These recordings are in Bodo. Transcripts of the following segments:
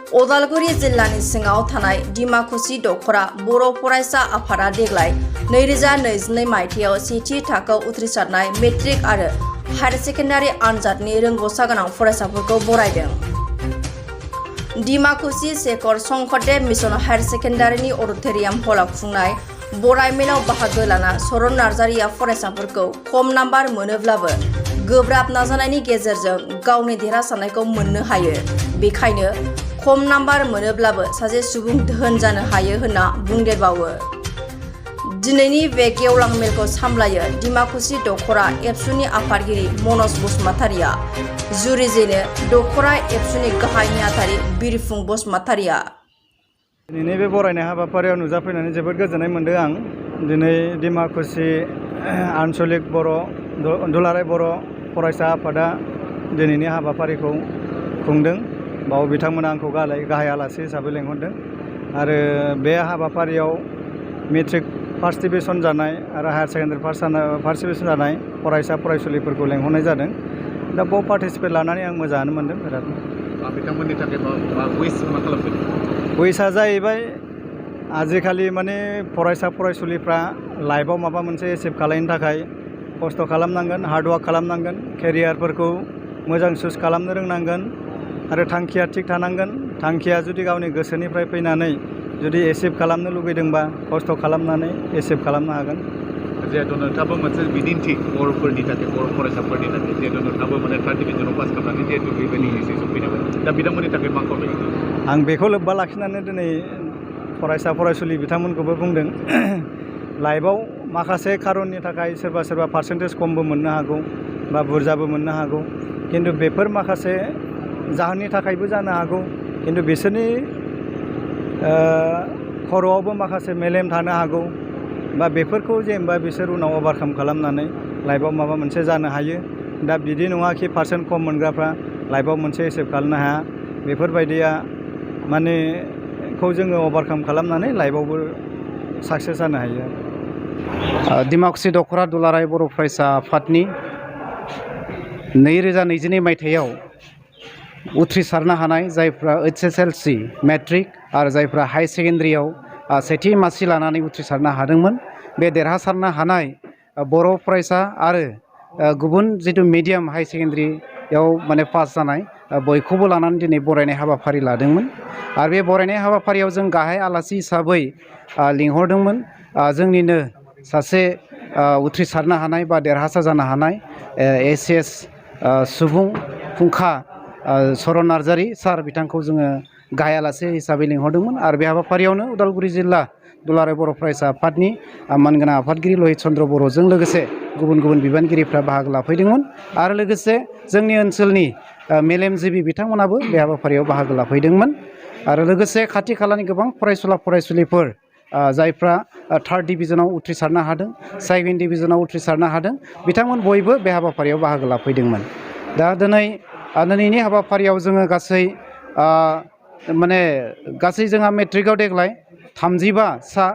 उदालगुरि जिल्लानि सिङाव थानाय डिमाकुसि दखरा बर' फरायसा आफादा देग्लाय 2022 मायथाइयाव सेथि थाखोआव उथ्रिसारनाय मेट्रिक आरो हायर सेकेन्डारि आनजादनि रोंग'सा गोनां फरायसाफोरखौ बरायदों। डिमाकुसि शेखर शंकरदेव मिशन हायर सेकेन्डारिनि अडिट'रियाम हलाव खुंनाय बराय मेलाव बाहागो लाना सरन नार्जारिया फरायसाफोरखौ खम नाम्बार मोनोब्लाबो गोब्राब नाजानायनि गेजेरजों गावनि देरहासारनायखौ मोननो हायो। बेखायनो खम नाम्बार मोनोब्लाबो सासे सुबुं धोन जानो हायो होनना बुंदेरबावो। दिनैनि बे गेवलां मेलखौ सामलायो डिमाकुसि दखरा एबसुनि आफादगिरि मनज बसुमतारिया। जुरिजेनो दखरा एबसुनि गाहाय नेहाथारि बिरफुं बसुमतारिया। दिनै बे बरायनाय हाबाफारियाव नुजाफैनानै जोबोद गोजोननाय मोन्दों आं। दिनै डिमाकुसि आन्चलिक बर' दुलाराय बर' फरायसा आफादा दिनैनि हाबाफारिखौ खुंदों। बाव बिथांमोना आंखौ गाहाय आलासि हिसाबै लेंहरदों आरो बे हाबाफारियाव मेट्रिक फार्स्ट डिभिजन जानाय आरो हायार सेकेन्डारि फार्स्ट डिभिजन जानाय फरायसा फरायसुलिफोरखौ लेंहरनाय जादों। दा बाव पार्टिसिपेट लानानै आं मोजाङानो मोन्दों बिरादनो। बिथांमोननि थाखाय मा खालामदों? उइसआ जाहैबाय आजिखालि माने फरायसा फरायसुलिफ्रा लाइफआव माबा मोनसे एचिभ खालामनो थाखाय खस्थ' खालामनांगोन, हार्डवार्क खालामनांगोन, केरियारफोरखौ मोजां चुज खालामनो रोंनांगोन आरो थांखिया थिग थानांगोन। थांखिया जुदि गावनि गोसोनिफ्राय फैनानै जुदि एचिभ खालामनो लुगैदोंबा खस्थ' खालामनानै एचिभ खालामनो हागोन। जिहेतु नोंथाङाबो मोनसे बिदिन्थि बर'फोरनि थाखाय, बर' फरायसाफोरनि थाखाय, जिहेतु नोंथाङाबो माने थार्ड डिभिजनाव पास खालामनानै जिहेतु बेबायदि डिसिसन फैनांगोन। दा बिथांमोननि थाखाय मा खावलायो? आं बेखौ लोब्बा लाखिनानै दिनै फरायसा फरायसुलि बिथांमोनखौबो बुंदों। लाइफआव माखासे खारननि थाखाय सोरबा पार्सेन्टेज खमबो मोननो हागौ बा बुरजाबो मोननो हागौ, खिन्थु बेफोर माखासे जाहोननि थाखायबो जानो हागौ। खिन्थु बिसोरनि खर'आवबो माखासे मेलेम थानो हागौ बा बेफोरखौ जेनेबा बिसोर उनाव अभारकाम खालामनानै लाइफआव माबा मोनसे जानो हायो। दा बिदि नङा कि पार्सेन्ट खम मोनग्राफ्रा लाइफआव मोनसे एचिभ खालामनो हाया। बेफोरबायदिया माने खौ जोङो अभारकाम खालामनानै लाइफआवबो साक्सेस जानो हायो। डिमाकुसि दखरा दुलाराय बर' फरायसा आफादनि 2022 मायथाइयाव उथ्रिसारनो हानाय जायफ्रा HSLC मेट्रिक आरो जायफ्रा हाई सेकेन्डारियाव सेथि मासि लानानै उथ्रिसारनो हादोंमोन, बे देरहासारनो हानाय बर' फरायसा आरो गुबुन जिथु मिडियाम हाई सेकेन्डारियाव माने पास जानाय बयखौबो लानानै दिनै बरायनाय हाबाफारि लादोंमोन। आरो बे बरायनाय हाबाफारियाव जों गाहाय आलासि हिसाबै लिंहरदोंमोन जोंनिनो सासे उथ्रिसारनो हानाय बा देरहासार जानो हानाय ACS सुबुं फुंखा सरन नार्जारि सार, बिथांखौ जोङो गाहाय आलासि हिसाबै लिंहरदोंमोन। आरो बे हाबाफारियावनो उदालगुरि जिल्ला दुलाराय बर' फरायसा आफादनि मानगोनां आफादगिरि लहित चन्द्र बर'जों लोगोसे गुबुन बिबानगिरिफ्रा बाहागो लाफैदोंमोन। आरो लोगोसे जोंनि ओनसोलनि मेलेमजिबि बिथांमोनाबो बे हाबाफारियाव बाहागो लाफैदोंमोन। आरो लोगोसे खाथि खालानि गोबां फरायसुला फरायसुलिफोर जायफ्रा थार्ड डिभिजनाव उथ्रिसारनो हादों, सेकेन्ड डिभिजनाव उथ्रिसारनो हादों, बिथांमोन बयबो बे हाबाफारियाव बाहागो लाफैदोंमोन। दा दिनैनि हाबाफारियाव जोङो गासै जोंहा मेट्रिकआव देग्लाय 35 सा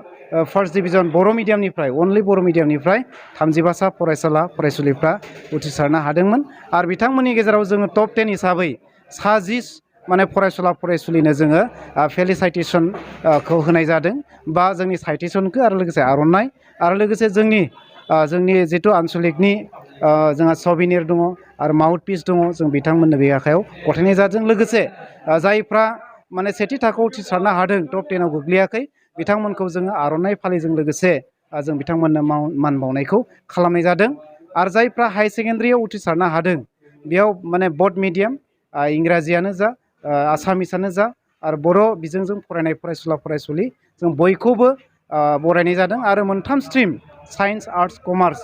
फार्स्ट डिभिजन बर' मिडियामनिफ्राय, अनलि बर' मिडियामनिफ्राय 35 सा फरायसुला फरायसुलिफ्रा उथ्रिसारनो हादोंमोन। आरो बिथांमोननि गेजेराव जोङो टप 10 हिसाबै 10 माने फरायसुला फरायसुलिनो जोङो फेलिसाइटेसनखौ होनाय जादों, बा जोंनि साइटेसनखौ आरो लोगोसे आर'नाइ आरो लोगोसे जोंनि जिथु आन्चलिकनि जोंहा सभिनिर दङ आरो माउथ पिस दङ, जों बिथांमोननो बे आखायाव गथायनाय जादों। लोगोसे जायफ्रा माने सेथि थाखोआव उथ्रिसारनो हादों, टप 10आव गोग्लैयाखै, बिथांमोनखौ जोङो आर'नाइ फालिजों लोगोसे जों बिथांमोननो मान बावनायखौ खालामनाय जादों। आरो जायफ्रा हाई सेकेन्डारियाव उथ्रिसारनो हादों, बेयाव माने बड मिडियाम इंराजियानो जा आसामिसानो जा आरो बर' बिजोंजों फरायनाय फरायसुला फरायसुलि, जों बयखौबो बरायनाय जादों। आरो मोनथाम स्ट्रिम साइन्स आर्ट्स कमार्स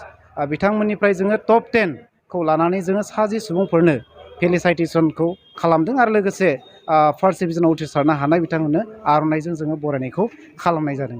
बिथांमोननिफ्राय जोङो टप 10खौ लानानै जोङो 10 सुबुंफोरनो फेलिसाइटेसनखौ खालामदों। आरो लोगोसे फार्स्ट डिभिजनाव उथ्रिसारनो हानाय बिथांमोननो आर'नाइजों जोङो बरायनायखौ खालामनाय जादों।